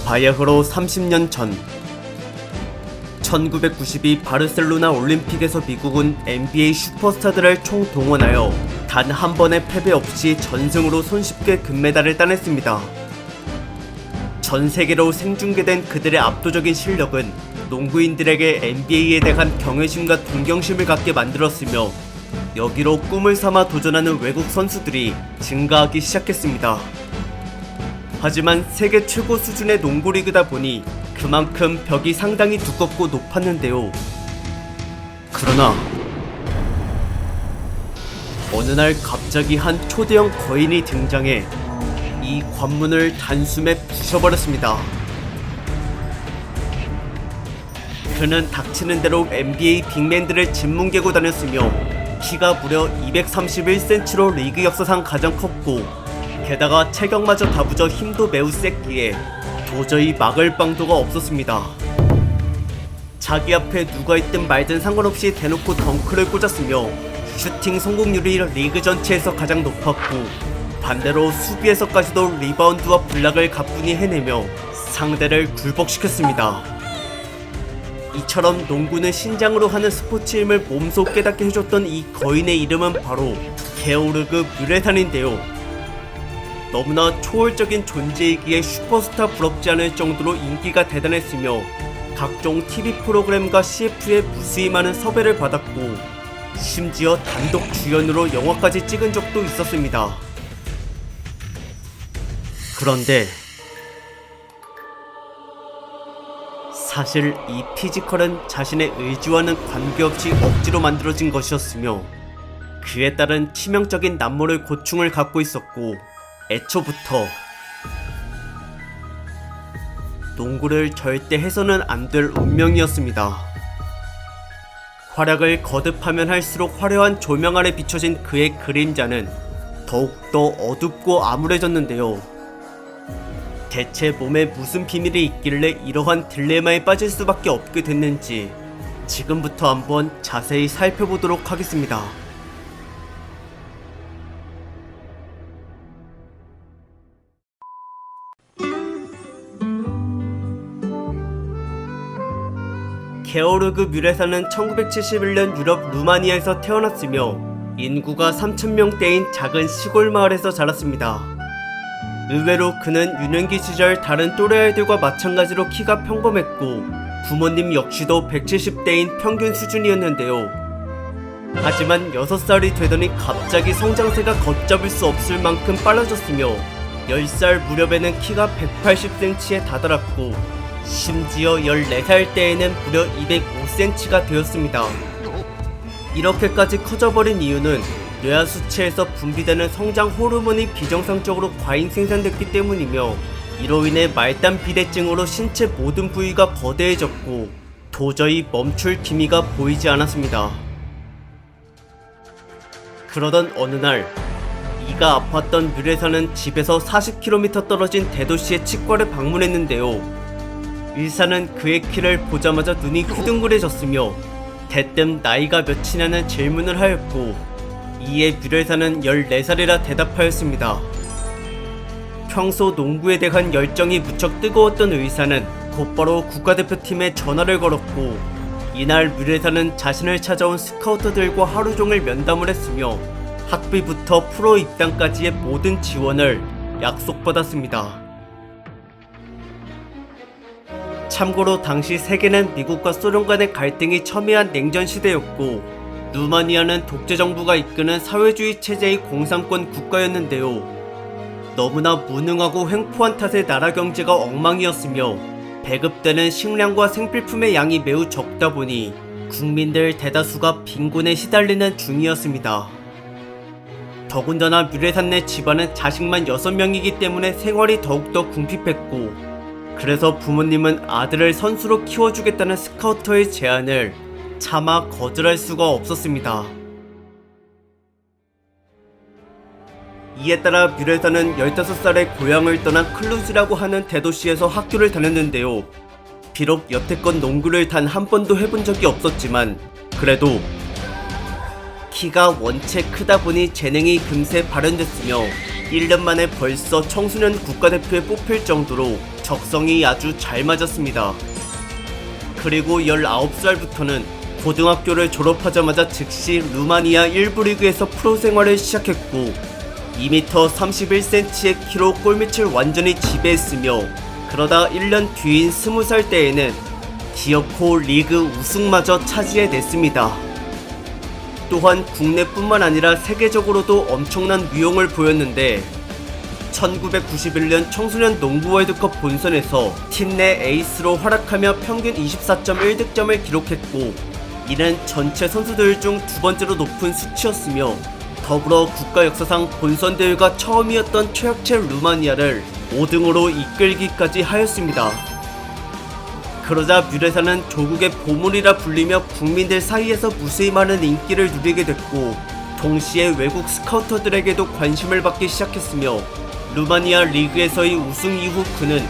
바야흐로 30년 전 1992 바르셀로나 올림픽에서 미국은 NBA 슈퍼스타들을 총동원하여 단 한 번의 패배 없이 전승으로 손쉽게 금메달을 따냈습니다. 전 세계로 생중계된 그들의 압도적인 실력은 농구인들에게 NBA에 대한 경외심과 동경심을 갖게 만들었으며 여기로 꿈을 삼아 도전하는 외국 선수들이 증가하기 시작했습니다. 하지만 세계 최고 수준의 농구 리그다 보니 그만큼 벽이 상당히 두껍고 높았는데요. 그러나 어느 날 갑자기 한 초대형 거인이 등장해 이 관문을 단숨에 부셔버렸습니다. 그는 닥치는 대로 NBA 빅맨들을 짓뭉개고 다녔으며 키가 무려 231cm로 리그 역사상 가장 컸고 게다가 체격마저 다부져 힘도 매우 셌기에 도저히 막을 방도가 없었습니다. 자기 앞에 누가 있든 말든 상관없이 대놓고 덩크를 꽂았으며 슈팅 성공률이 리그 전체에서 가장 높았고 반대로 수비에서까지도 리바운드와 블락을 가뿐히 해내며 상대를 굴복시켰습니다. 이처럼 농구는 신장으로 하는 스포츠임을 몸소 깨닫게 해줬던 이 거인의 이름은 바로 게오르그 뮤레산인데요. 너무나 초월적인 존재이기에 슈퍼스타 부럽지 않을 정도로 인기가 대단했으며 각종 TV 프로그램과 CF에 무수히 많은 섭외를 받았고 심지어 단독 주연으로 영화까지 찍은 적도 있었습니다. 그런데 사실 이 피지컬은 자신의 의지와는 관계없이 억지로 만들어진 것이었으며 그에 따른 치명적인 남모를 고충을 갖고 있었고 애초부터 농구를 절대 해서는 안 될 운명이었습니다. 활약을 거듭하면 할수록 화려한 조명 아래 비춰진 그의 그림자는 더욱더 어둡고 암울해졌는데요. 대체 몸에 무슨 비밀이 있길래 이러한 딜레마에 빠질 수밖에 없게 됐는지 지금부터 한번 자세히 살펴보도록 하겠습니다. 게오르그 뮤레산은 1971년 유럽 루마니아에서 태어났으며 인구가 3,000명대인 작은 시골 마을에서 자랐습니다. 의외로 그는 유년기 시절 다른 또래 아이들과 마찬가지로 키가 평범했고 부모님 역시도 170대인 평균 수준이었는데요. 하지만 6살이 되더니 갑자기 성장세가 걷잡을 수 없을 만큼 빨라졌으며 10살 무렵에는 키가 180cm에 다다랐고 심지어 14살 때에는 무려 205cm가 되었습니다. 이렇게까지 커져버린 이유는 뇌하 수체에서 분비되는 성장 호르몬이 비정상적으로 과잉 생산됐기 때문이며 이로 인해 말단 비대증으로 신체 모든 부위가 거대해졌고 도저히 멈출 기미가 보이지 않았습니다. 그러던 어느 날 이가 아팠던 뮤레산은 집에서 40km 떨어진 대도시의 치과를 방문했는데요. 의사는 그의 키를 보자마자 눈이 휘둥그레졌으며 대뜸 나이가 몇이냐는 질문을 하였고 이에 뮤레산은 14살이라 대답하였습니다. 평소 농구에 대한 열정이 무척 뜨거웠던 의사는 곧바로 국가대표팀에 전화를 걸었고 이날 뮤레산은 자신을 찾아온 스카우터들과 하루종일 면담을 했으며 학비부터 프로 입단까지의 모든 지원을 약속받았습니다. 참고로 당시 세계는 미국과 소련 간의 갈등이 첨예한 냉전 시대였고 루마니아는 독재정부가 이끄는 사회주의 체제의 공산권 국가였는데요. 너무나 무능하고 횡포한 탓에 나라 경제가 엉망이었으며 배급되는 식량과 생필품의 양이 매우 적다 보니 국민들 대다수가 빈곤에 시달리는 중이었습니다. 더군다나 뮤레산네 집안은 자식만 6명이기 때문에 생활이 더욱더 궁핍했고 그래서 부모님은 아들을 선수로 키워주겠다는 스카우터의 제안을 차마 거절할 수가 없었습니다. 이에 따라 뮤레산은 15살에 고향을 떠난 클루즈라고 하는 대도시에서 학교를 다녔는데요. 비록 여태껏 농구를 단 한 번도 해본 적이 없었지만 그래도 키가 원체 크다 보니 재능이 금세 발현됐으며 1년 만에 벌써 청소년 국가대표에 뽑힐 정도로 적성이 아주 잘 맞았습니다. 그리고 19살부터는 고등학교를 졸업하자마자 즉시 루마니아 1부 리그에서 프로 생활을 시작했고 2m 31cm의 키로 골밑을 완전히 지배했으며 그러다 1년 뒤인 20살 때에는 기어코 리그 우승마저 차지해냈습니다. 또한 국내뿐만 아니라 세계적으로도 엄청난 위용을 보였는데 1991년 청소년 농구 월드컵 본선에서 팀 내 에이스로 활약하며 평균 24.1득점을 기록했고 이는 전체 선수들 중 두 번째로 높은 수치였으며 더불어 국가 역사상 본선 대회가 처음이었던 최약체 루마니아를 5등으로 이끌기까지 하였습니다. 그러자 뮤레사는 조국의 보물이라 불리며 국민들 사이에서 무수히 많은 인기를 누리게 됐고 동시에 외국 스카우터들에게도 관심을 받기 시작했으며 루마니아 리그에서의 우승 이후 그는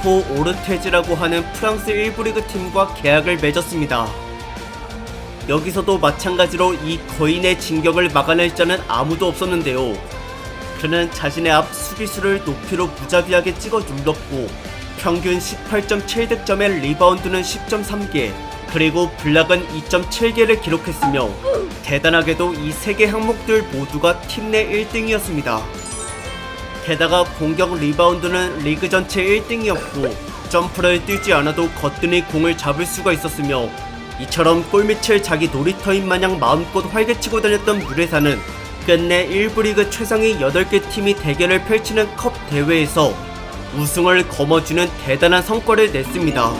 포 오르테즈라고 하는 프랑스 1부 리그 팀과 계약을 맺었습니다. 여기서도 마찬가지로 이 거인의 진격을 막아낼 자는 아무도 없었는데요. 그는 자신의 앞 수비수를 높이로 무자비하게 찍어 눌렀고 평균 18.7득점에 리바운드는 10.3개 그리고 블락은 2.7개를 기록했으며 대단하게도 이 3개 항목들 모두가 팀 내 1등이었습니다. 게다가 공격 리바운드는 리그 전체 1등이었고 점프를 뛰지 않아도 거뜬히 공을 잡을 수가 있었으며 이처럼 골밑을 자기 놀이터인 마냥 마음껏 활개치고 다녔던 뮤레사는 끝내 1부 리그 최상위 8개 팀이 대결을 펼치는 컵 대회에서 우승을 거머쥐는 대단한 성과를 냈습니다.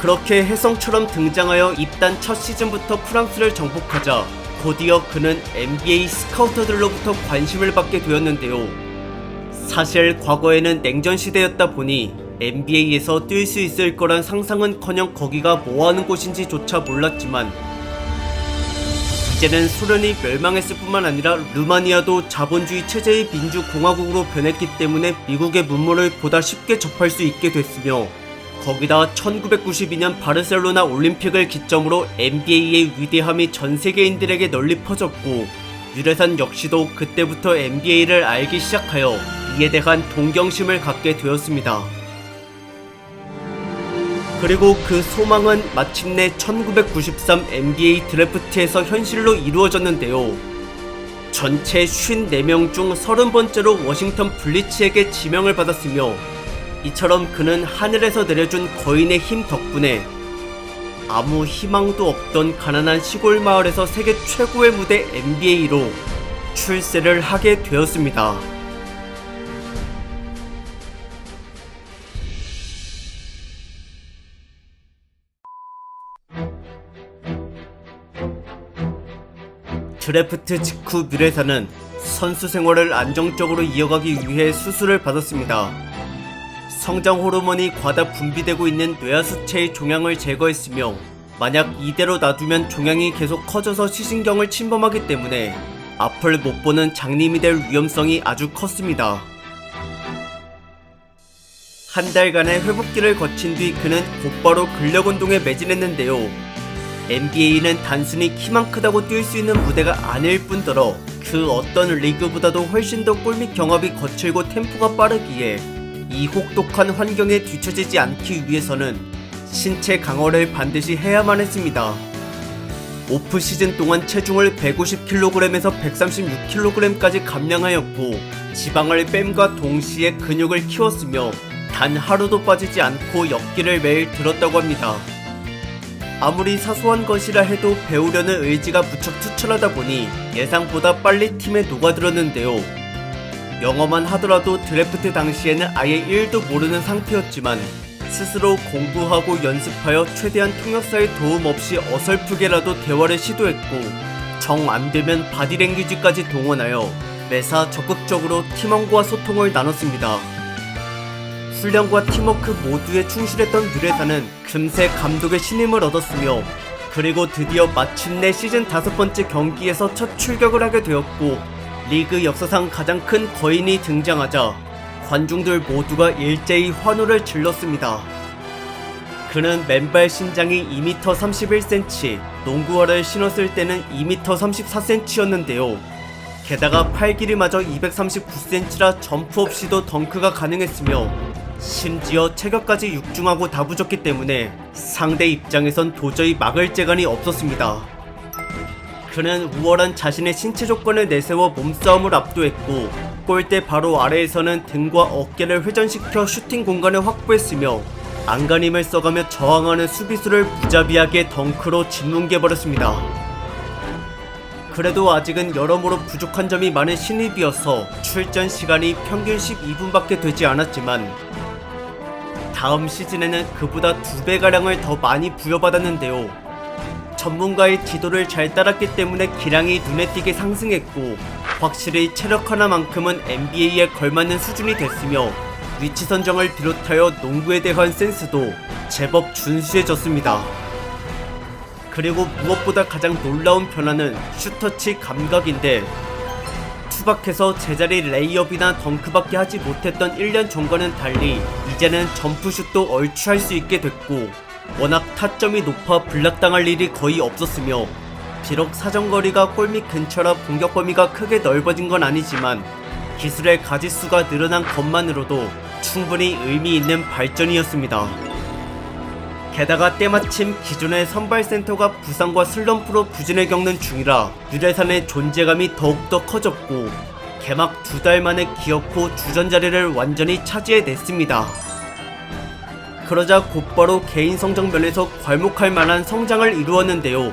그렇게 혜성처럼 등장하여 입단 첫 시즌부터 프랑스를 정복하자 곧이어 그는 NBA 스카우터들로부터 관심을 받게 되었는데요. 사실 과거에는 냉전 시대였다 보니 NBA에서 뛸 수 있을 거란 상상은커녕 거기가 뭐하는 곳인지조차 몰랐지만 이제는 소련이 멸망했을 뿐만 아니라 루마니아도 자본주의 체제의 민주공화국으로 변했기 때문에 미국의 문물을 보다 쉽게 접할 수 있게 됐으며 거기다 1992년 바르셀로나 올림픽을 기점으로 NBA의 위대함이 전 세계인들에게 널리 퍼졌고 뮤레산 역시도 그때부터 NBA를 알기 시작하여 이에 대한 동경심을 갖게 되었습니다. 그리고 그 소망은 마침내 1993 NBA 드래프트에서 현실로 이루어졌는데요. 전체 54명 중 30번째로 워싱턴 블리츠에게 지명을 받았으며 이처럼 그는 하늘에서 내려준 거인의 힘 덕분에 아무 희망도 없던 가난한 시골 마을에서 세계 최고의 무대 NBA로 출세를 하게 되었습니다. 드래프트 직후 뮤레사는 선수 생활을 안정적으로 이어가기 위해 수술을 받았습니다. 성장 호르몬이 과다 분비되고 있는 뇌하수체의 종양을 제거했으며 만약 이대로 놔두면 종양이 계속 커져서 시신경을 침범하기 때문에 앞을 못 보는 장님이 될 위험성이 아주 컸습니다. 한 달간의 회복기를 거친 뒤 그는 곧바로 근력 운동에 매진했는데요. NBA는 단순히 키만 크다고 뛸 수 있는 무대가 아닐 뿐더러 그 어떤 리그보다도 훨씬 더 골밑 경합이 거칠고 템포가 빠르기에 이 혹독한 환경에 뒤처지지 않기 위해서는 신체 강화를 반드시 해야만 했습니다. 오프 시즌 동안 체중을 150kg에서 136kg까지 감량하였고 지방을 뺨과 동시에 근육을 키웠으며 단 하루도 빠지지 않고 역기를 매일 들었다고 합니다. 아무리 사소한 것이라 해도 배우려는 의지가 무척 투철하다 보니 예상보다 빨리 팀에 녹아들었는데요. 영어만 하더라도 드래프트 당시에는 아예 1도 모르는 상태였지만 스스로 공부하고 연습하여 최대한 통역사의 도움 없이 어설프게라도 대화를 시도했고 정 안되면 바디랭귀지까지 동원하여 매사 적극적으로 팀원과 소통을 나눴습니다. 훈련과 팀워크 모두에 충실했던 뮤레사는 금세 감독의 신임을 얻었으며 그리고 드디어 마침내 시즌 5번째 경기에서 첫 출격을 하게 되었고 리그 역사상 가장 큰 거인이 등장하자 관중들 모두가 일제히 환호를 질렀습니다. 그는 맨발 신장이 2m 31cm, 농구화를 신었을 때는 2m 34cm였는데요. 게다가 팔 길이마저 239cm라 점프 없이도 덩크가 가능했으며 심지어 체격까지 육중하고 다부졌기 때문에 상대 입장에선 도저히 막을 재간이 없었습니다. 그는 우월한 자신의 신체 조건을 내세워 몸싸움을 압도했고 골대 바로 아래에서는 등과 어깨를 회전시켜 슈팅 공간을 확보했으며 안간힘을 써가며 저항하는 수비수를 무자비하게 덩크로 짓뭉개버렸습니다. 그래도 아직은 여러모로 부족한 점이 많은 신입이어서 출전 시간이 평균 12분밖에 되지 않았지만 다음 시즌에는 그보다 2배가량을 더 많이 부여받았는데요. 전문가의 지도를 잘 따랐기 때문에 기량이 눈에 띄게 상승했고 확실히 체력 하나만큼은 NBA에 걸맞는 수준이 됐으며 위치 선정을 비롯하여 농구에 대한 센스도 제법 준수해졌습니다. 그리고 무엇보다 가장 놀라운 변화는 슈터치 감각인데 투박해서 제자리 레이업이나 덩크밖에 하지 못했던 1년 전과는 달리 이제는 점프슛도 얼추 할 수 있게 됐고 워낙 타점이 높아 블락당할 일이 거의 없었으며 비록 사정거리가 골밑 근처라 공격 범위가 크게 넓어진 건 아니지만 기술의 가짓수가 늘어난 것만으로도 충분히 의미 있는 발전이었습니다. 게다가 때마침 기존의 선발 센터가 부상과 슬럼프로 부진을 겪는 중이라 유래산의 존재감이 더욱더 커졌고 개막 2달 만에 기어코 주전 자리를 완전히 차지해냈습니다. 그러자 곧바로 개인 성적 면에서 괄목할 만한 성장을 이루었는데요.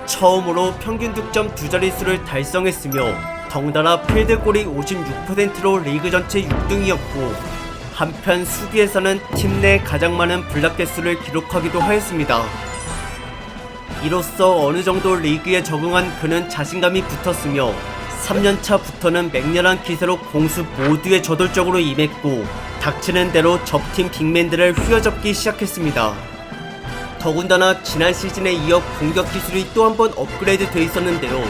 처음으로 평균 득점 2자릿수를 달성했으며 덩달아 필드골이 56%로 리그 전체 6등이었고 한편 수비에서는 팀 내 가장 많은 블락 개수를 기록하기도 하였습니다. 이로써 어느정도 리그에 적응한 그는 자신감이 붙었으며 3년차부터는 맹렬한 기세로 공수 모두에 저돌적으로 임했고 닥치는 대로 적팀 빅맨들을 휘어잡기 시작했습니다. 더군다나 지난 시즌에 이어 공격 기술이 또 한 번 업그레이드 돼 있었는데요.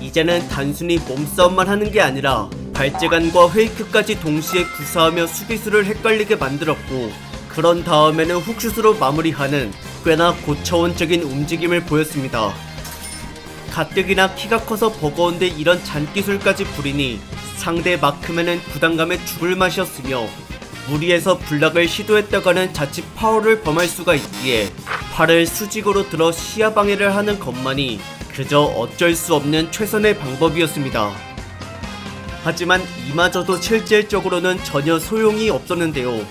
이제는 단순히 몸싸움만 하는 게 아니라 발재간과 페이크까지 동시에 구사하며 수비수를 헷갈리게 만들었고 그런 다음에는 훅슛으로 마무리하는 꽤나 고차원적인 움직임을 보였습니다. 가뜩이나 키가 커서 버거운데 이런 잔기술까지 부리니 상대 마크맨은 부담감에 죽을 맛이었으며 무리해서 블락을 시도했다가는 자칫 파울을 범할 수가 있기에 팔을 수직으로 들어 시야 방해를 하는 것만이 그저 어쩔 수 없는 최선의 방법이었습니다. 하지만 이마저도 실질적으로는 전혀 소용이 없었는데요.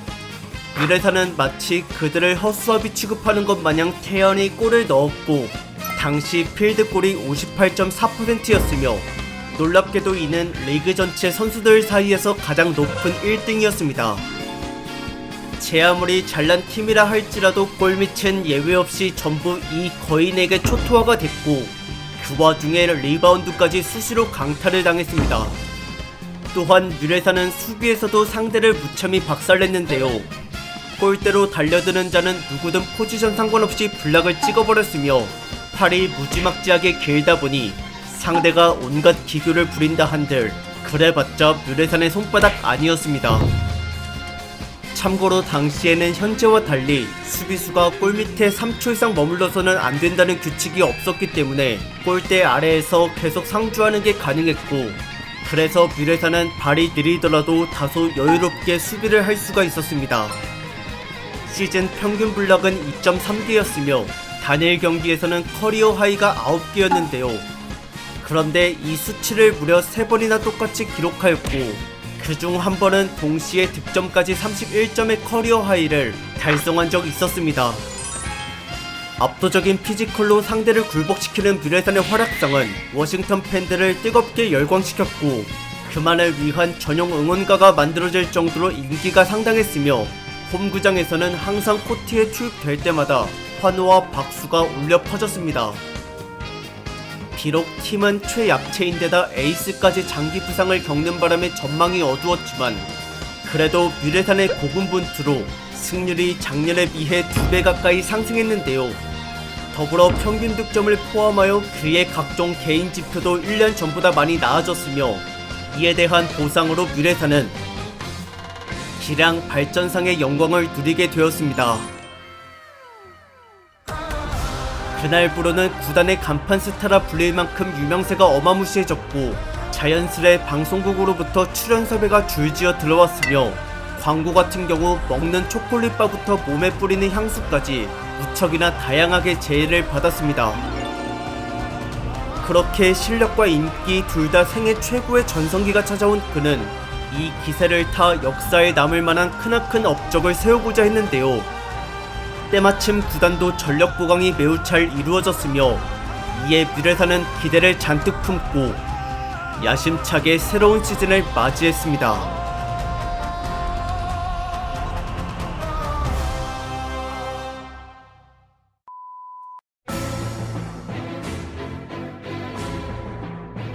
유레사는 마치 그들을 허수아비 취급하는 것 마냥 태연히 골을 넣었고 당시 필드골이 58.4%였으며 놀랍게도 이는 리그 전체 선수들 사이에서 가장 높은 1등이었습니다. 제 아무리 잘난 팀이라 할지라도 골밑은 예외 없이 전부 이 거인에게 초토화가 됐고 그 와중에 리바운드까지 수시로 강타를 당했습니다. 또한 유레사는 수비에서도 상대를 무참히 박살냈는데요. 골대로 달려드는 자는 누구든 포지션 상관없이 블락을 찍어버렸으며 팔이 무지막지하게 길다 보니 상대가 온갖 기교를 부린다 한들 그래봤자 유레산의 손바닥 아니었습니다. 참고로 당시에는 현재와 달리 수비수가 골밑에 3초 이상 머물러서는 안된다는 규칙이 없었기 때문에 골대 아래에서 계속 상주하는 게 가능했고 그래서 뮤레사는 발이 느리더라도 다소 여유롭게 수비를 할 수가 있었습니다. 시즌 평균 블락은 2.3개였으며 단일 경기에서는 커리어 하이가 9개였는데요. 그런데 이 수치를 무려 3번이나 똑같이 기록하였고 그중 한 번은 동시에 득점까지 31점의 커리어 하이를 달성한 적이 있었습니다. 압도적인 피지컬로 상대를 굴복시키는 뮤레산의 활약상은 워싱턴 팬들을 뜨겁게 열광시켰고 그만을 위한 전용 응원가가 만들어질 정도로 인기가 상당했으며 홈구장에서는 항상 코트에 투입될 때마다 환호와 박수가 울려 퍼졌습니다. 비록 팀은 최약체인데다 에이스까지 장기 부상을 겪는 바람에 전망이 어두웠지만 그래도 뮤레산의 고군분투로 승률이 작년에 비해 2배 가까이 상승했는데요. 더불어 평균 득점을 포함하여 그의 각종 개인 지표도 1년 전보다 많이 나아졌으며 이에 대한 보상으로 뮤레산은 기량 발전상의 영광을 누리게 되었습니다. 그날부로는 구단의 간판 스타라 불릴 만큼 유명세가 어마무시해졌고 자연스레 방송국으로부터 출연 섭외가 줄지어 들어왔으며 광고 같은 경우 먹는 초콜릿바부터 몸에 뿌리는 향수까지 무척이나 다양하게 제의를 받았습니다. 그렇게 실력과 인기 둘 다 생애 최고의 전성기가 찾아온 그는 이 기세를 타 역사에 남을 만한 크나큰 업적을 세우고자 했는데요. 때마침 구단도 전력 보강이 매우 잘 이루어졌으며 이에 뮤레사는 기대를 잔뜩 품고 야심차게 새로운 시즌을 맞이했습니다.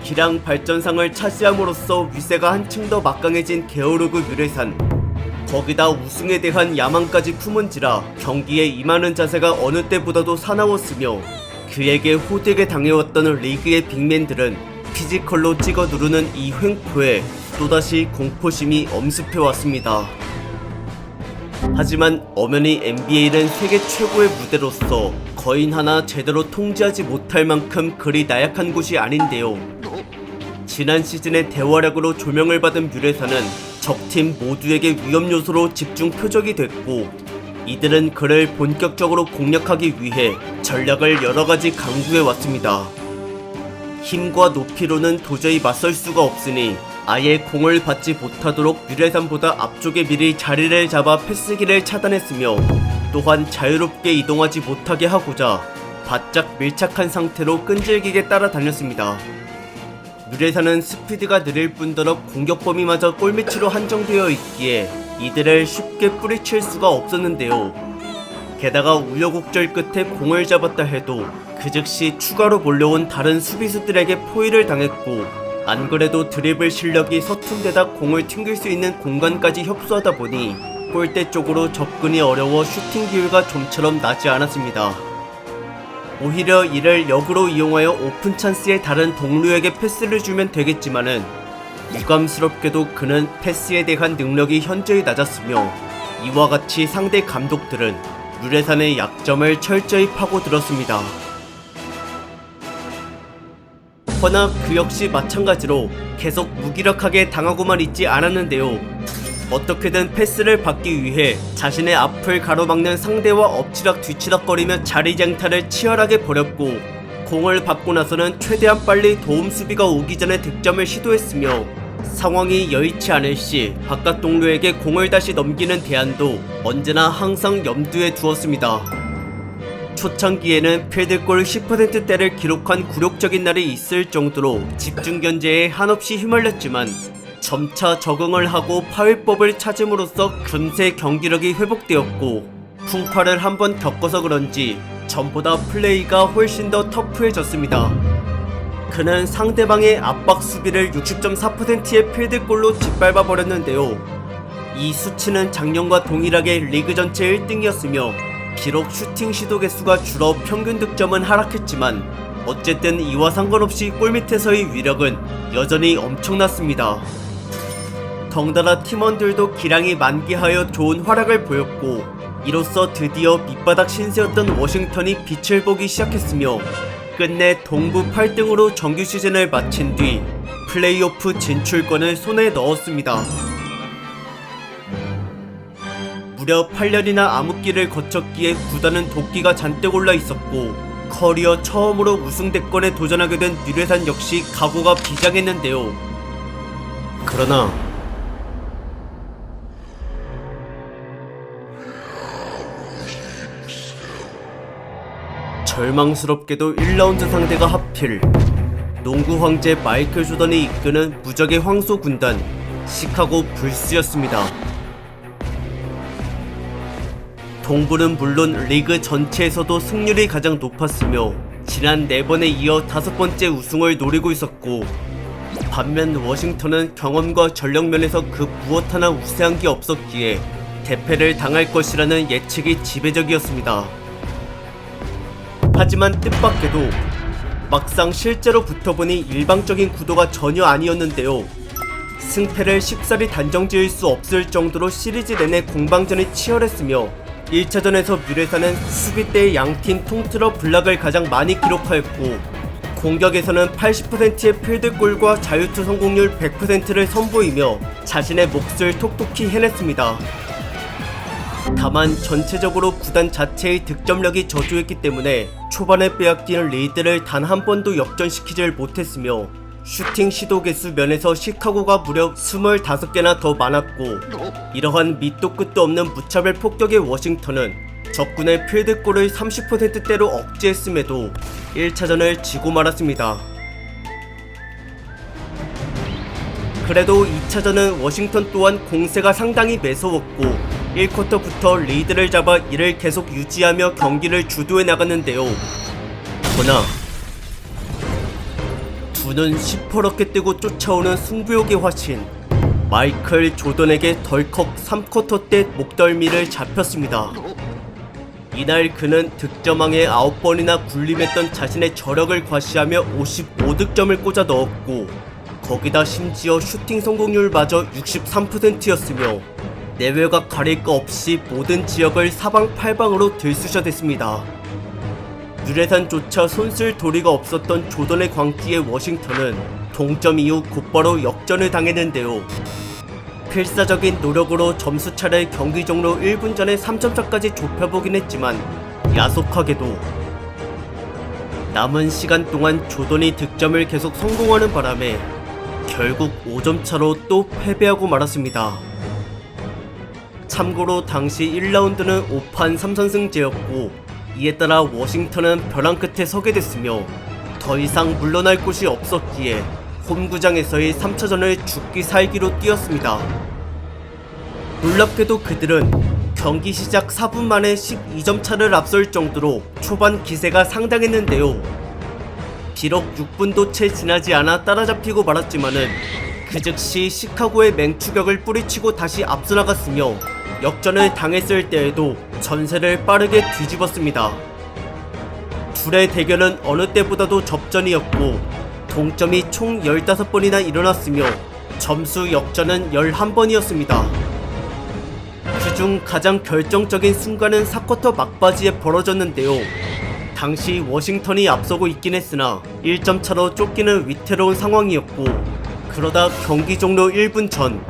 기량 발전상을 차지함으로써 위세가 한층 더 막강해진 게오르그 뮤레산. 거기다 우승에 대한 야망까지 품은지라 경기에 임하는 자세가 어느 때보다도 사나웠으며 그에게 호되게 당해왔던 리그의 빅맨들은 피지컬로 찍어 누르는 이 횡포에 또다시 공포심이 엄습해왔습니다. 하지만 엄연히 NBA는 세계 최고의 무대로서 거인 하나 제대로 통제하지 못할 만큼 그리 나약한 곳이 아닌데요. 지난 시즌의 대활약으로 조명을 받은 뮤레사는 적팀 모두에게 위험 요소로 집중 표적이 됐고 이들은 그를 본격적으로 공략하기 위해 전략을 여러가지 강구해 왔습니다. 힘과 높이로는 도저히 맞설 수가 없으니 아예 공을 받지 못하도록 뮤레산보다 앞쪽에 미리 자리를 잡아 패스기를 차단했으며 또한 자유롭게 이동하지 못하게 하고자 바짝 밀착한 상태로 끈질기게 따라다녔습니다. 뮤레산은 스피드가 느릴 뿐더러 공격 범위마저 골밑으로 한정되어 있기에 이들을 쉽게 뿌리칠 수가 없었는데요. 게다가 우여곡절 끝에 공을 잡았다 해도 그 즉시 추가로 몰려온 다른 수비수들에게 포위를 당했고 안 그래도 드리블 실력이 서툰 데다 공을 튕길 수 있는 공간까지 협소하다 보니 골대 쪽으로 접근이 어려워 슈팅 기회가 좀처럼 나지 않았습니다. 오히려 이를 역으로 이용하여 오픈 찬스에 다른 동료에게 패스를 주면 되겠지만은 유감스럽게도 그는 패스에 대한 능력이 현저히 낮았으며 이와 같이 상대 감독들은 뮤레산의 약점을 철저히 파고들었습니다. 허나 그 역시 마찬가지로 계속 무기력하게 당하고만 있지 않았는데요. 어떻게든 패스를 받기 위해 자신의 앞을 가로막는 상대와 엎치락 뒤치락거리며 자리쟁탈을 치열하게 벌였고 공을 받고 나서는 최대한 빨리 도움 수비가 오기 전에 득점을 시도했으며 상황이 여의치 않을 시 바깥 동료에게 공을 다시 넘기는 대안도 언제나 항상 염두에 두었습니다. 초창기에는 필드골 10%대를 기록한 굴욕적인 날이 있을 정도로 집중 견제에 한없이 휘말렸지만 점차 적응을 하고 파위법을 찾음으로써 금세 경기력이 회복되었고 풍파를 한번 겪어서 그런지 전보다 플레이가 훨씬 더 터프해졌습니다. 그는 상대방의 압박 수비를 60.4%의 필드골로 짓밟아 버렸는데요. 이 수치는 작년과 동일하게 리그 전체 1등이었으며 비록 슈팅 시도 개수가 줄어 평균 득점은 하락했지만 어쨌든 이와 상관없이 골밑에서의 위력은 여전히 엄청났습니다. 덩달아 팀원들도 기량이 만개하여 좋은 활약을 보였고 이로써 드디어 밑바닥 신세였던 워싱턴이 빛을 보기 시작했으며 끝내 동부 8등으로 정규 시즌을 마친 뒤 플레이오프 진출권을 손에 넣었습니다. 무려 8년이나 암흑기를 거쳤기에 구단은 도끼가 잔뜩 올라 있었고 커리어 처음으로 우승 대권에 도전하게 된 뮤레산 역시 각오가 비장했는데요. 그러나 절망스럽게도 1라운드 상대가 하필 농구 황제 마이클 조던이 이끄는 무적의 황소 군단 시카고 불스였습니다. 동부는 물론 리그 전체에서도 승률이 가장 높았으며 지난 4번에 이어 5번째 우승을 노리고 있었고 반면 워싱턴은 경험과 전력면에서 그 무엇 하나 우세한 게 없었기에 대패를 당할 것이라는 예측이 지배적이었습니다. 하지만 뜻밖에도 막상 실제로 붙어보니 일방적인 구도가 전혀 아니었는데요. 승패를 쉽사리 단정지을 수 없을 정도로 시리즈 내내 공방전이 치열했으며 1차전에서 뮤레사는 수비 때 양팀 통틀어 블락을 가장 많이 기록하였고, 공격에서는 80%의 필드골과 자유투 성공률 100%를 선보이며 자신의 몫을 톡톡히 해냈습니다. 다만 전체적으로 구단 자체의 득점력이 저조했기 때문에 초반에 빼앗긴 리드를 단 한 번도 역전시키질 못했으며, 슈팅 시도 개수 면에서 시카고가 무려 25개나 더 많았고, 이러한 밑도 끝도 없는 무차별 폭격의 워싱턴은 적군의 필드골을 30%대로 억제했음에도 1차전을 지고 말았습니다. 그래도 2차전은 워싱턴 또한 공세가 상당히 매서웠고 1쿼터부터 리드를 잡아 이를 계속 유지하며 경기를 주도해 나갔는데요. 그러나 두 눈 시퍼렇게 뜨고 쫓아오는 승부욕의 화신 마이클 조던에게 덜컥 3쿼터 때 목덜미를 잡혔습니다. 이날 그는 득점왕에 9번이나 군림했던 자신의 저력을 과시하며 55득점을 꽂아 넣었고, 거기다 심지어 슈팅 성공률마저 63%였으며 내외가 가릴 거 없이 모든 지역을 사방팔방으로 들쑤셔댔습니다. 유레산조차 손쓸 도리가 없었던 조던의 광기에 워싱턴은 동점 이후 곧바로 역전을 당했는데요. 필사적인 노력으로 점수차를 경기 종료 1분 전에 3점차까지 좁혀보긴 했지만 야속하게도 남은 시간 동안 조던이 득점을 계속 성공하는 바람에 결국 5점 차로 또 패배하고 말았습니다. 참고로 당시 1라운드는 5판 3선승제였고 이에 따라 워싱턴은 벼랑 끝에 서게 됐으며 더 이상 물러날 곳이 없었기에 홈구장에서의 3차전을 죽기 살기로 뛰었습니다. 놀랍게도 그들은 경기 시작 4분 만에 12점 차를 앞설 정도로 초반 기세가 상당했는데요. 비록 6분도 채 지나지 않아 따라잡히고 말았지만은 그 즉시 시카고의 맹추격을 뿌리치고 다시 앞서 나갔으며 역전을 당했을 때에도 전세를 빠르게 뒤집었습니다. 둘의 대결은 어느 때보다도 접전이었고 동점이 총 15번이나 일어났으며 점수 역전은 11번이었습니다. 그중 가장 결정적인 순간은 4쿼터 막바지에 벌어졌는데요. 당시 워싱턴이 앞서고 있긴 했으나 1점 차로 쫓기는 위태로운 상황이었고, 그러다 경기 종료 1분 전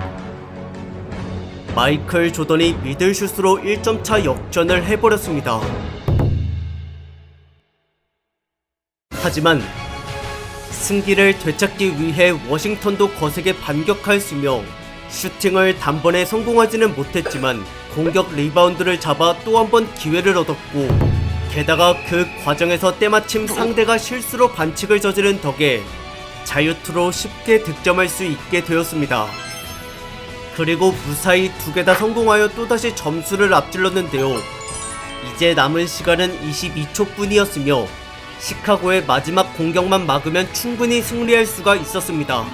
마이클 조던이 미들슛으로 1점차 역전을 해버렸습니다. 하지만 승기를 되찾기 위해 워싱턴도 거세게 반격하였으며 슈팅을 단번에 성공하지는 못했지만 공격 리바운드를 잡아 또 한 번 기회를 얻었고, 게다가 그 과정에서 때마침 상대가 실수로 반칙을 저지른 덕에 자유투로 쉽게 득점할 수 있게 되었습니다. 그리고 무사히 2개 다 성공하여 또다시 점수를 앞질렀는데요. 이제 남은 시간은 22초뿐이었으며 시카고의 마지막 공격만 막으면 충분히 승리할 수가 있었습니다.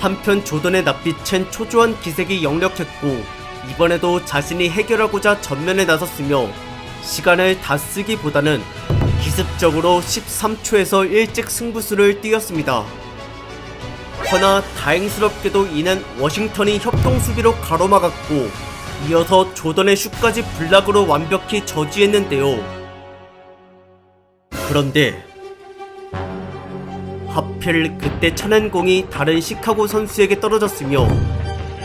한편 조던의 낯빛은 초조한 기색이 역력했고 이번에도 자신이 해결하고자 전면에 나섰으며 시간을 다 쓰기보다는 기습적으로 13초에서 일찍 승부수를 띄웠습니다. 허나 다행스럽게도 이는 워싱턴이 협동수비로 가로막았고 이어서 조던의 슛까지 블락으로 완벽히 저지했는데요. 그런데 하필 그때 쳐낸 공이 다른 시카고 선수에게 떨어졌으며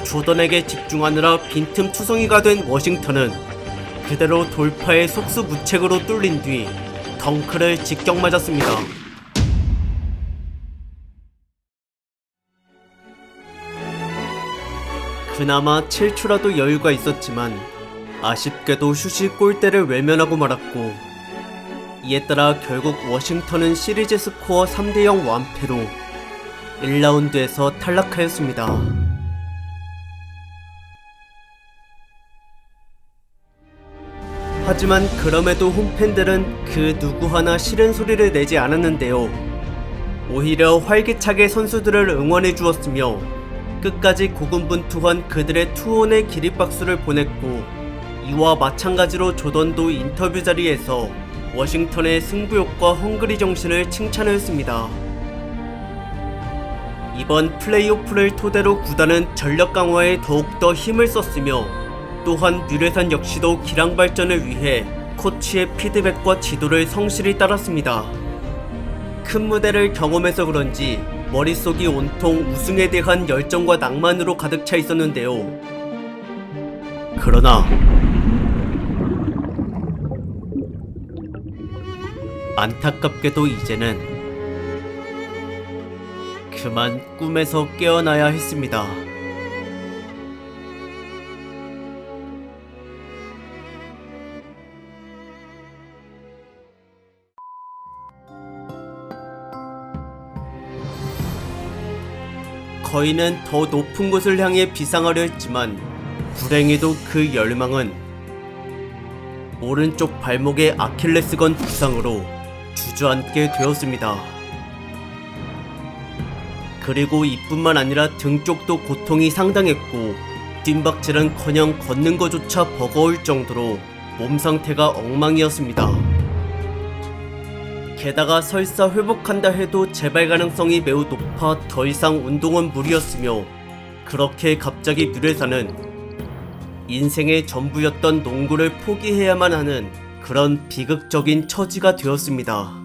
조던에게 집중하느라 빈틈 투성이가 된 워싱턴은 그대로 돌파에 속수무책으로 뚫린 뒤 덩크를 직격 맞았습니다. 그나마 7초라도 여유가 있었지만 아쉽게도 슛이 골대를 외면하고 말았고, 이에 따라 결국 워싱턴은 시리즈 스코어 3대0 완패로 1라운드에서 탈락하였습니다. 하지만 그럼에도 홈팬들은 그 누구 하나 싫은 소리를 내지 않았는데요. 오히려 활기차게 선수들을 응원해 주었으며 끝까지 고군분투한 그들의 투혼의 기립박수를 보냈고, 이와 마찬가지로 조던도 인터뷰 자리에서 워싱턴의 승부욕과 헝그리 정신을 칭찬하였습니다. 이번 플레이오프를 토대로 구단은 전력 강화에 더욱더 힘을 썼으며 또한 류레산 역시도 기량 발전을 위해 코치의 피드백과 지도를 성실히 따랐습니다. 큰 무대를 경험해서 그런지 머릿속이 온통 우승에 대한 열정과 낭만으로 가득 차 있었는데요. 그러나 안타깝게도 이제는 그만 꿈에서 깨어나야 했습니다. 거인은 더 높은 곳을 향해 비상하려 했지만 불행히도 그 열망은 오른쪽 발목의 아킬레스건 부상으로 주저앉게 되었습니다. 그리고 이뿐만 아니라 등 쪽도 고통이 상당했고 뜀박질은커녕 걷는 것조차 버거울 정도로 몸 상태가 엉망이었습니다. 게다가 설사 회복한다 해도 재발 가능성이 매우 높아 더 이상 운동은 무리였으며 그렇게 갑자기 류레사는 인생의 전부였던 농구를 포기해야만 하는 그런 비극적인 처지가 되었습니다.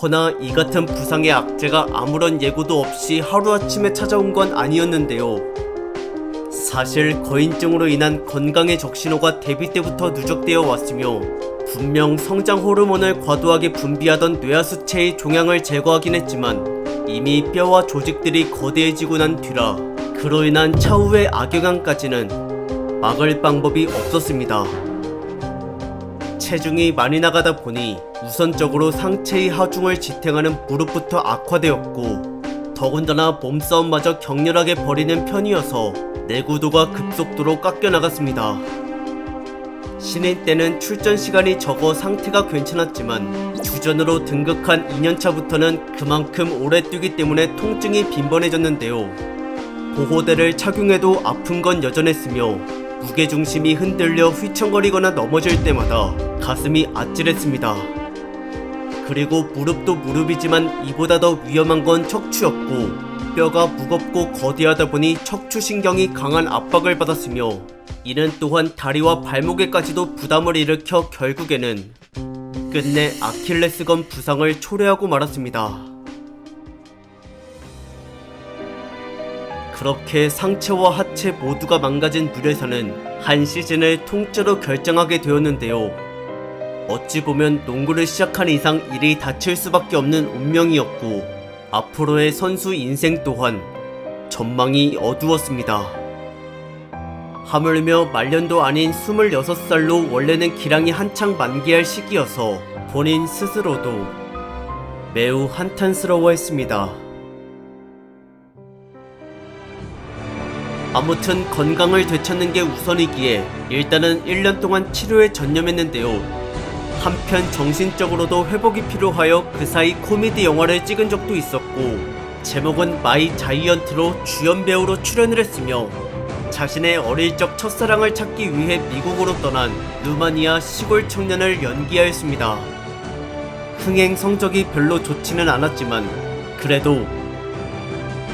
허나 이 같은 부상의 악재가 아무런 예고도 없이 하루아침에 찾아온 건 아니었는데요. 사실 거인증으로 인한 건강의 적신호가 데뷔 때부터 누적되어 왔으며 분명 성장 호르몬을 과도하게 분비하던 뇌하수체의 종양을 제거하긴 했지만 이미 뼈와 조직들이 거대해지고 난 뒤라 그로 인한 차후의 악영향까지는 막을 방법이 없었습니다. 체중이 많이 나가다 보니 우선적으로 상체의 하중을 지탱하는 무릎부터 악화되었고 더군다나 몸싸움마저 격렬하게 벌이는 편이어서 내구도가 급속도로 깎여나갔습니다. 신인 때는 출전 시간이 적어 상태가 괜찮았지만 주전으로 등극한 2년차부터는 그만큼 오래 뛰기 때문에 통증이 빈번해졌는데요. 보호대를 착용해도 아픈 건 여전했으며 무게중심이 흔들려 휘청거리거나 넘어질 때마다 가슴이 아찔했습니다. 그리고 무릎도 무릎이지만 이보다 더 위험한 건 척추였고 뼈가 무겁고 거대하다 보니 척추신경이 강한 압박을 받았으며 이는 또한 다리와 발목에까지도 부담을 일으켜 결국에는 끝내 아킬레스건 부상을 초래하고 말았습니다. 그렇게 상체와 하체 모두가 망가진 류레사는 한 시즌을 통째로 결정하게 되었는데요. 어찌 보면 농구를 시작한 이상 일이 닥칠 수밖에 없는 운명이었고 앞으로의 선수 인생 또한 전망이 어두웠습니다. 하물며 말년도 아닌 26살로 원래는 기량이 한창 만개할 시기여서 본인 스스로도 매우 한탄스러워했습니다. 아무튼 건강을 되찾는 게 우선이기에 일단은 1년 동안 치료에 전념했는데요. 한편 정신적으로도 회복이 필요하여 그 사이 코미디 영화를 찍은 적도 있었고 제목은 마이 자이언트로 주연 배우로 출연을 했으며 자신의 어릴 적 첫사랑을 찾기 위해 미국으로 떠난 루마니아 시골 청년을 연기하였습니다. 흥행 성적이 별로 좋지는 않았지만 그래도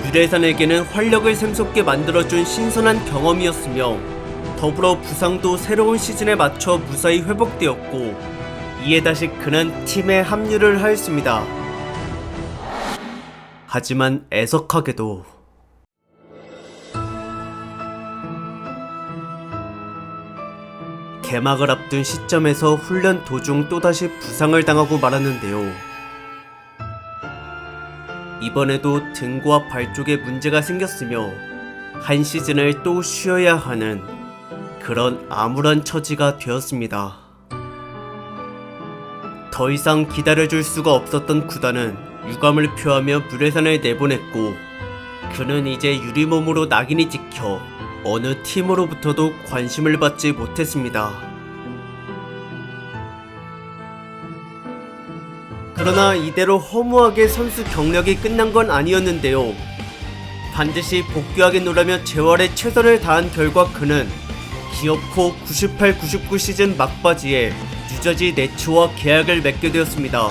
류레산에게는 활력을 샘솟게 만들어준 신선한 경험이었으며 더불어 부상도 새로운 시즌에 맞춰 무사히 회복되었고 이에 다시 그는 팀에 합류를 하였습니다. 하지만 애석하게도 개막을 앞둔 시점에서 훈련 도중 또다시 부상을 당하고 말았는데요. 이번에도 등과 발 쪽에 문제가 생겼으며 한 시즌을 또 쉬어야 하는 그런 암울한 처지가 되었습니다. 더 이상 기다려줄 수가 없었던 구단은 유감을 표하며 류레산을 내보냈고 그는 이제 유리몸으로 낙인이 찍혀 어느 팀으로부터도 관심을 받지 못했습니다. 그러나 이대로 허무하게 선수 경력이 끝난 건 아니었는데요. 반드시 복귀하겠노라며 재활에 최선을 다한 결과 그는 기어코 98-99 시즌 막바지에 뉴저지 네츠와 계약을 맺게 되었습니다.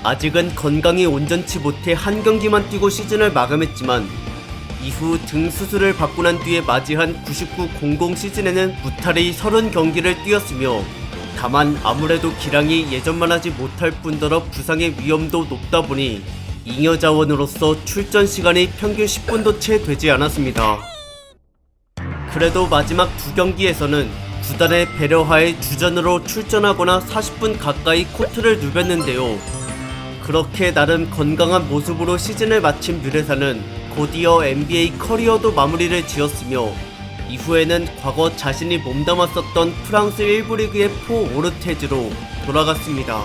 아직은 건강이 온전치 못해 한 경기만 뛰고 시즌을 마감했지만 이후 등 수술을 받고 난 뒤에 맞이한 99-00 시즌에는 무탈이 30경기를 뛰었으며 다만 아무래도 기량이 예전만 하지 못할 뿐더러 부상의 위험도 높다 보니 잉여 자원으로서 출전 시간이 평균 10분도 채 되지 않았습니다. 그래도 마지막 2경기에서는 구단의 배려하에 주전으로 출전하거나 40분 가까이 코트를 누볐는데요. 그렇게 나름 건강한 모습으로 시즌을 마친 뮤레사는 곧이어 NBA 커리어도 마무리를 지었으며 이후에는 과거 자신이 몸담았었던 프랑스 1부 리그의 포 오르테즈로 돌아갔습니다.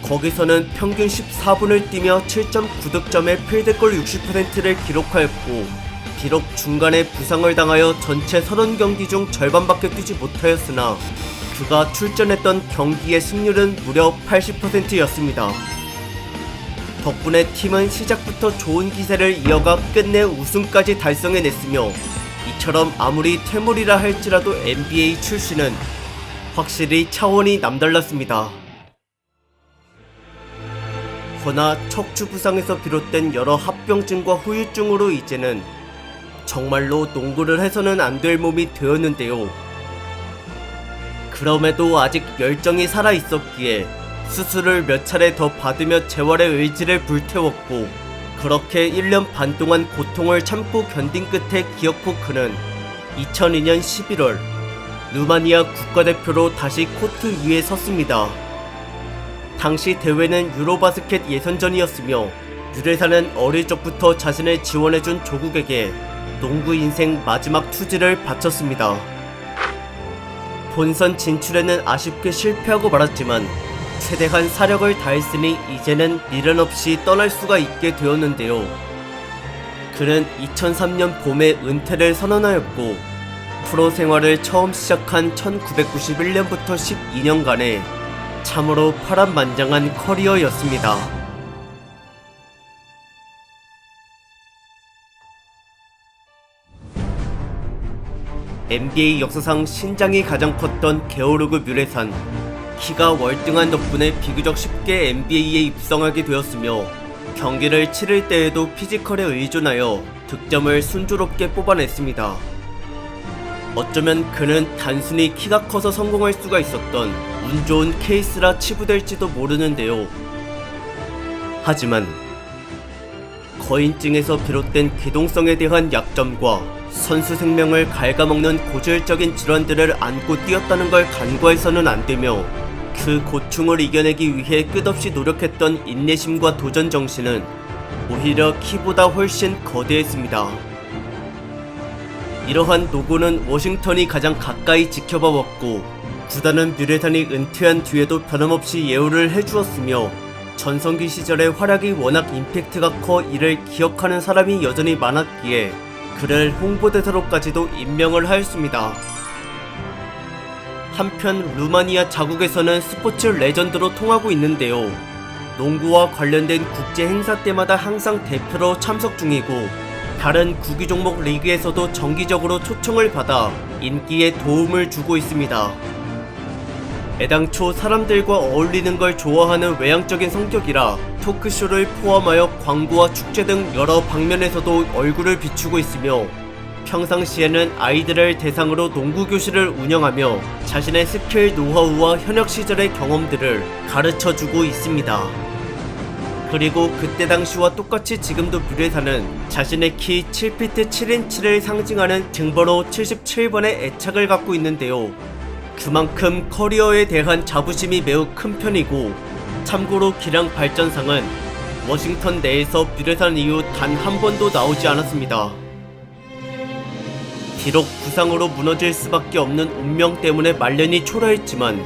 거기서는 평균 14분을 뛰며 7.9득점에 필드골 60%를 기록하였고 비록 중간에 부상을 당하여 전체 30경기 중 절반밖에 뛰지 못하였으나 그가 출전했던 경기의 승률은 무려 80%였습니다. 덕분에 팀은 시작부터 좋은 기세를 이어가 끝내 우승까지 달성해냈으며 이처럼 아무리 퇴물이라 할지라도 NBA 출신은 확실히 차원이 남달랐습니다. 허나 척추 부상에서 비롯된 여러 합병증과 후유증으로 이제는 정말로 농구를 해서는 안 될 몸이 되었는데요. 그럼에도 아직 열정이 살아있었기에 수술을 몇 차례 더 받으며 재활의 의지를 불태웠고 그렇게 1년 반 동안 고통을 참고 견딘 끝에 기어코 그는 2002년 11월 루마니아 국가대표로 다시 코트 위에 섰습니다. 당시 대회는 유로바스켓 예선전이었으며 뮤레사는 어릴 적부터 자신을 지원해준 조국에게 농구 인생 마지막 투지를 바쳤습니다. 본선 진출에는 아쉽게 실패하고 말았지만 최대한 사력을 다했으니 이제는 미련 없이 떠날 수가 있게 되었는데요. 그는 2003년 봄에 은퇴를 선언하였고 프로 생활을 처음 시작한 1991년부터 12년간의 참으로 파란만장한 커리어였습니다. NBA 역사상 신장이 가장 컸던 게오르그 뮤레산. 키가 월등한 덕분에 비교적 쉽게 NBA에 입성하게 되었으며 경기를 치를 때에도 피지컬에 의존하여 득점을 순조롭게 뽑아냈습니다. 어쩌면 그는 단순히 키가 커서 성공할 수가 있었던 운 좋은 케이스라 치부될지도 모르는데요. 하지만 거인증에서 비롯된 기동성에 대한 약점과 선수 생명을 갉아먹는 고질적인 질환들을 안고 뛰었다는 걸 간과해서는 안되며 그 고충을 이겨내기 위해 끝없이 노력했던 인내심과 도전 정신은 오히려 키보다 훨씬 거대했습니다. 이러한 노고는 워싱턴이 가장 가까이 지켜봐왔고 구단은 뮤레산이 은퇴한 뒤에도 변함없이 예우를 해주었으며 전성기 시절의 활약이 워낙 임팩트가 커 이를 기억하는 사람이 여전히 많았기에 그를 홍보대사로까지도 임명을 하였습니다. 한편 루마니아 자국에서는 스포츠 레전드로 통하고 있는데요. 농구와 관련된 국제 행사 때마다 항상 대표로 참석 중이고 다른 구기 종목 리그에서도 정기적으로 초청을 받아 인기에 도움을 주고 있습니다. 애당초 사람들과 어울리는 걸 좋아하는 외향적인 성격이라 토크쇼를 포함하여 광고와 축제 등 여러 방면에서도 얼굴을 비추고 있으며 평상시에는 아이들을 대상으로 농구교실을 운영하며 자신의 스킬 노하우와 현역 시절의 경험들을 가르쳐주고 있습니다. 그리고 그때 당시와 똑같이 지금도 뮤레사는 자신의 키 7피트 7인치를 상징하는 등번호 77번의 애착을 갖고 있는데요. 그만큼 커리어에 대한 자부심이 매우 큰 편이고 참고로 기량 발전상은 워싱턴 내에서 뮤레산 이후 단 한 번도 나오지 않았습니다. 비록 부상으로 무너질 수밖에 없는 운명 때문에 말년이 초라했지만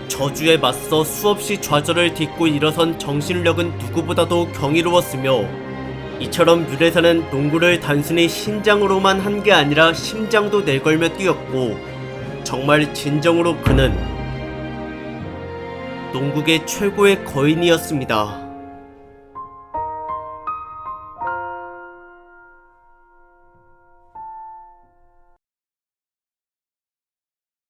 저주에 맞서 수없이 좌절을 딛고 일어선 정신력은 누구보다도 경이로웠으며 이처럼 뮤레사는 농구를 단순히 신장으로만 한 게 아니라 심장도 내걸며 뛰었고 정말 진정으로 그는 농구계 최고의 거인이었습니다.